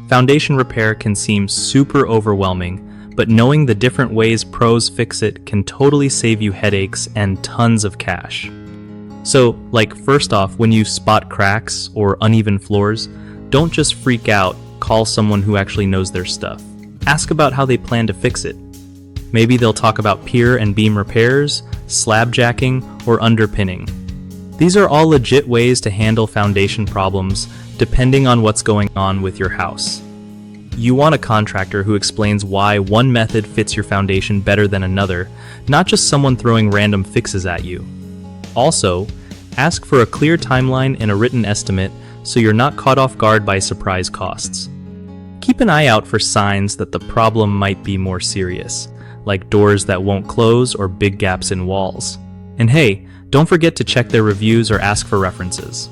Foundation repair can seem super overwhelming, but knowing the different ways pros fix it can totally save you headaches and tons of cash. So, first off, when you spot cracks or uneven floors, don't just freak out, call someone who actually knows their stuff. Ask about how they plan to fix it. Maybe they'll talk about pier and beam repairs, slab jacking, or underpinning. These are all legit ways to handle foundation problems, depending on what's going on with your house. You want a contractor who explains why one method fits your foundation better than another, not just someone throwing random fixes at you. Also, ask for a clear timeline and a written estimate so you're not caught off guard by surprise costs. Keep an eye out for signs that the problem might be more serious, like doors that won't close or big gaps in walls. And hey, don't forget to check their reviews or ask for references.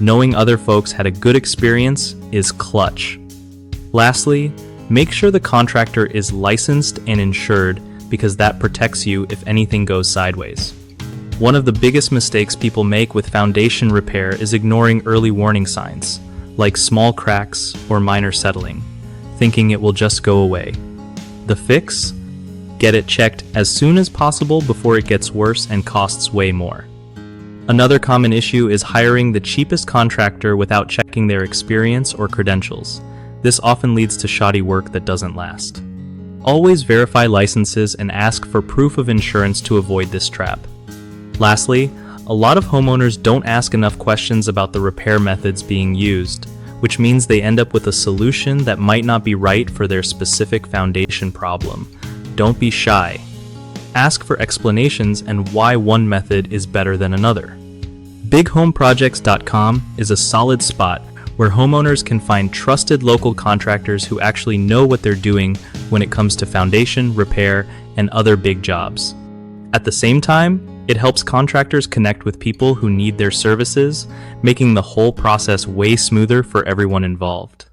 Knowing other folks had a good experience is clutch. Lastly, make sure the contractor is licensed and insured because that protects you if anything goes sideways. One of the biggest mistakes people make with foundation repair is ignoring early warning signs, like small cracks or minor settling, thinking it will just go away. The fix? Get it checked as soon as possible before it gets worse and costs way more. Another common issue is hiring the cheapest contractor without checking their experience or credentials. This often leads to shoddy work that doesn't last. Always verify licenses and ask for proof of insurance to avoid this trap. Lastly, a lot of homeowners don't ask enough questions about the repair methods being used, which means they end up with a solution that might not be right for their specific foundation problem. Don't be shy. Ask for explanations and why one method is better than another. BigHomeProjects.com is a solid spot where homeowners can find trusted local contractors who actually know what they're doing when it comes to foundation, repair, and other big jobs. At the same time, it helps contractors connect with people who need their services, making the whole process way smoother for everyone involved.